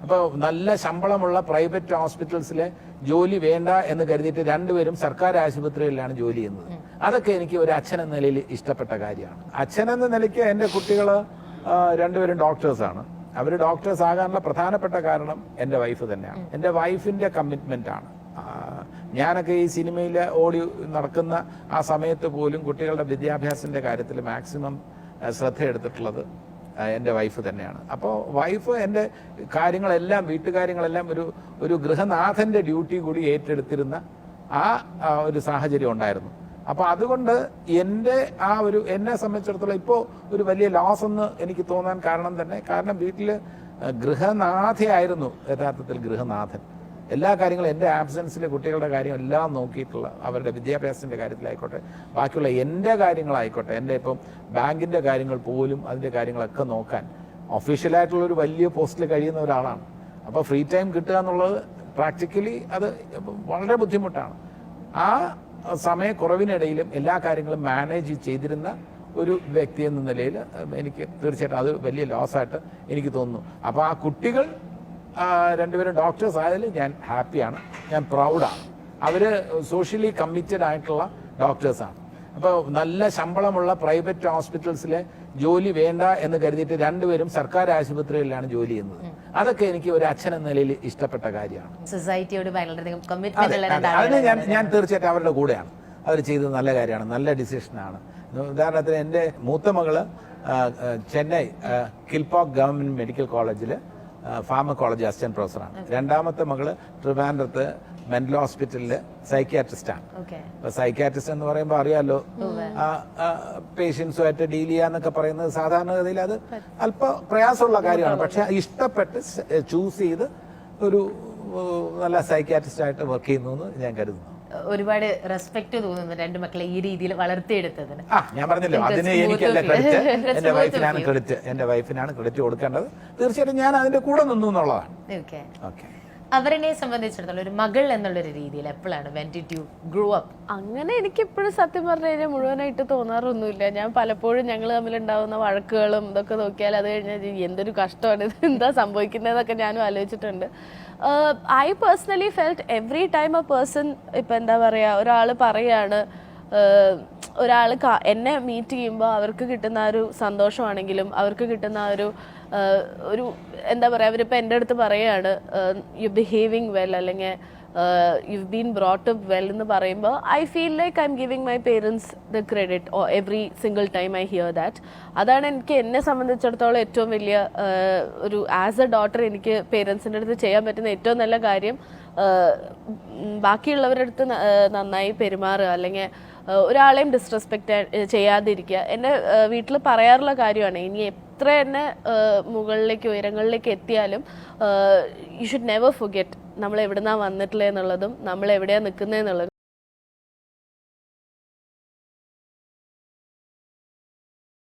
അപ്പോൾ നല്ല ശമ്പളമുള്ള പ്രൈവറ്റ് ഹോസ്പിറ്റൽസിലെ ജോലി വേണ്ട എന്ന് കരുതിയിട്ട് രണ്ടുപേരും സർക്കാർ ആശുപത്രികളിലാണ് ജോലി ചെയ്യുന്നത്. അതൊക്കെ എനിക്ക് ഒരു അച്ഛൻ എന്ന നിലയിൽ ഇഷ്ടപ്പെട്ട കാര്യമാണ്. അച്ഛൻ എന്ന നിലയ്ക്ക് എൻ്റെ കുട്ടികൾ രണ്ടുപേരും ഡോക്ടേഴ്സാണ്. അവർ ഡോക്ടേഴ്സ് ആകാനുള്ള പ്രധാനപ്പെട്ട കാരണം എൻ്റെ വൈഫ് തന്നെയാണ്. എൻ്റെ വൈഫിൻ്റെ കമ്മിറ്റ്മെൻ്റ് ആണ്. ഞാനൊക്കെ ഈ സിനിമയിൽ ഓടി നടക്കുന്ന ആ സമയത്ത് പോലും കുട്ടികളുടെ വിദ്യാഭ്യാസത്തിൻ്റെ കാര്യത്തിൽ മാക്സിമം ശ്രദ്ധ എടുത്തിട്ടുള്ളത് എൻ്റെ വൈഫ് തന്നെയാണ്. അപ്പോൾ വൈഫ് എൻ്റെ കാര്യങ്ങളെല്ലാം, വീട്ടുകാര്യങ്ങളെല്ലാം ഒരു ഗൃഹനാഥൻ്റെ ഡ്യൂട്ടി കൂടി ഏറ്റെടുത്തിരുന്ന ആ ഒരു സാഹചര്യം ഉണ്ടായിരുന്നു. അപ്പോൾ അതുകൊണ്ട് എന്നെ സംബന്ധിച്ചിടത്തോളം ഇപ്പോൾ ഒരു വലിയ ലോസ് എന്ന് എനിക്ക് തോന്നാൻ കാരണം വീട്ടിൽ ഗൃഹനാഥയായിരുന്നു യഥാർത്ഥത്തിൽ ഗൃഹനാഥൻ. എല്ലാ കാര്യങ്ങളും എൻ്റെ ആബ്സെൻസിൽ കുട്ടികളുടെ കാര്യം എല്ലാം നോക്കിയിട്ടുള്ള, അവരുടെ വിദ്യാഭ്യാസത്തിൻ്റെ കാര്യത്തിലായിക്കോട്ടെ, ബാക്കിയുള്ള എൻ്റെ കാര്യങ്ങളായിക്കോട്ടെ, എൻ്റെ ഇപ്പം ബാങ്കിൻ്റെ കാര്യങ്ങൾ പോലും അതിൻ്റെ കാര്യങ്ങളൊക്കെ നോക്കാൻ ഒഫീഷ്യലായിട്ടുള്ളൊരു വലിയ പോസ്റ്റിൽ കഴിയുന്ന ഒരാളാണ്. അപ്പോൾ ഫ്രീ ടൈം കിട്ടുക എന്നുള്ളത് പ്രാക്ടിക്കലി അത് വളരെ ബുദ്ധിമുട്ടാണ്. ആ സമയക്കുറവിനിടയിലും എല്ലാ കാര്യങ്ങളും മാനേജ് ചെയ്തിരുന്ന ഒരു വ്യക്തി എന്ന നിലയിൽ എനിക്ക് തീർച്ചയായിട്ടും അത് വലിയ ലോസായിട്ട് എനിക്ക് തോന്നുന്നു. അപ്പോൾ ആ കുട്ടികൾ രണ്ടുപേരും ഡോക്ടേഴ്സ് ആയതിൽ ഞാൻ ഹാപ്പിയാണ്, ഞാൻ പ്രൗഡാണ്. അവർ സോഷ്യലി കമ്മിറ്റഡ് ആയിട്ടുള്ള ഡോക്ടേഴ്സാണ്. അപ്പോൾ നല്ല ശമ്പളമുള്ള പ്രൈവറ്റ് ഹോസ്പിറ്റൽസിലെ ജോലി വേണ്ട എന്ന് കരുതിയിട്ട് രണ്ടുപേരും സർക്കാർ ആശുപത്രികളിലാണ് ജോലി ചെയ്യുന്നത്. അതൊക്കെ എനിക്ക് ഒരു അച്ഛൻ എന്ന നിലയിൽ ഇഷ്ടപ്പെട്ട കാര്യമാണ്. സൊസൈറ്റിയോട് അതിന് ഞാൻ തീർച്ചയായിട്ടും അവരുടെ കൂടെയാണ്. അവർ ചെയ്തത് നല്ല കാര്യമാണ്, നല്ല ഡിസിഷനാണ്. ഉദാഹരണത്തിന് എൻ്റെ മൂത്ത മകള് ചെന്നൈ കിൽപോക്ക് ഗവൺമെന്റ് മെഡിക്കൽ കോളേജിൽ ഫാർമക്കോളജി അസിസ്റ്റന്റ് പ്രൊഫസറാണ്. രണ്ടാമത്തെ മകള് ട്രിവാൻഡ്രത്ത് മെന്റൽ ഹോസ്പിറ്റലില് സൈക്യാട്രിസ്റ്റാണ്. അപ്പൊ സൈക്യാട്രിസ്റ്റ് എന്ന് പറയുമ്പോൾ അറിയാലോ, പേഷ്യൻസുമായിട്ട് ഡീൽ ചെയ്യാന്നൊക്കെ പറയുന്നത് സാധാരണഗതിയിൽ അത് അല്പ പ്രയാസമുള്ള കാര്യമാണ്. പക്ഷെ ഇഷ്ടപ്പെട്ട് ചൂസ് ചെയ്ത് ഒരു നല്ല സൈക്യാട്രിസ്റ്റ് ആയിട്ട് വർക്ക് ചെയ്യുന്നു എന്ന് ഞാൻ കരുതുന്നു. ഒരുപാട് റെസ്പെക്ട് തോന്നുന്നു രണ്ട് മക്കളെ ഈ രീതിയിൽ വളർത്തിയെടുത്തതിന്. ഞാൻ പറഞ്ഞല്ലോ, അതിന് എനിക്കല്ല ക്രെഡിറ്റ്, എന്റെ വൈഫിനാണ് ക്രെഡിറ്റ്. എന്റെ വൈഫിനാണ് ക്രെഡിറ്റ് കൊടുക്കേണ്ടത്. തീർച്ചയായിട്ടും ഞാൻ അതിന്റെ കൂടെ നിന്നു എന്നുള്ളതാണ്. അവരെ സംബന്ധിച്ചിടത്തോളം ഒരു മകൾ എന്നുള്ളൊരു രീതിയിൽ എപ്പോഴാണ് when did you grow up? അങ്ങനെ എനിക്ക് ഇപ്പോഴും സത്യം പറഞ്ഞു കഴിഞ്ഞാൽ മുഴുവനായിട്ട് തോന്നാറൊന്നുമില്ല. ഞാൻ പലപ്പോഴും ഞങ്ങൾ തമ്മിലുണ്ടാവുന്ന വഴക്കുകളും ഇതൊക്കെ നോക്കിയാൽ അത് കഴിഞ്ഞാൽ എന്തൊരു കഷ്ടമാണ്, ഇത് എന്താ സംഭവിക്കുന്നതൊക്കെ ഞാനും ആലോചിച്ചിട്ടുണ്ട്. I personally felt every time a person, ഇപ്പം എന്താ പറയുക, ഒരാൾ പറയാണ്, ഒരാൾ എന്നെ മീറ്റ് ചെയ്യുമ്പോൾ അവർക്ക് കിട്ടുന്ന ഒരു സന്തോഷമാണെങ്കിലും അവർക്ക് കിട്ടുന്ന ഒരു എന്താ പറയുക, അവരിപ്പോൾ എൻ്റെ അടുത്ത് പറയുകയാണ് യു ബിഹേവിങ് വെൽ അല്ലെങ്കിൽ you been brought up well എന്ന് പറയുമ്പോൾ I feel like I M giving my parents the credit every single time I here that. അതാണ് എന്നെ സംബന്ധിച്ചിടത്തോളം ഏറ്റവും വലിയ ഒരു ആസ് എ ഡോട്ടർ എനിക്ക് പേരൻസിൻ്റെ അടുത്ത് ചെയ്യാൻ പറ്റുന്ന ഏറ്റവും നല്ല കാര്യം. ബാക്കിയുള്ളവരുടെ അടുത്ത് നന്നായി പെരുമാറുക, അല്ലെങ്കിൽ ഒരാളെയും ഡിസ്റെസ്പെക്റ്റ് ചെയ്യാതിരിക്കുക. എന്നെ വീട്ടിൽ പറയാറുള്ള കാര്യമാണ്, ഇനി എത്ര എന്നെ മുകളിലേക്ക് ഉയരങ്ങളിലേക്ക് എത്തിയാലും യു ഷുഡ് നെവർ ഫൊർഗെറ്റ് നമ്മൾ എവിടുന്നാ വന്നിട്ടില്ല എന്നുള്ളതും നമ്മൾ എവിടെയാണ് നിൽക്കുന്നത് എന്നുള്ളതും.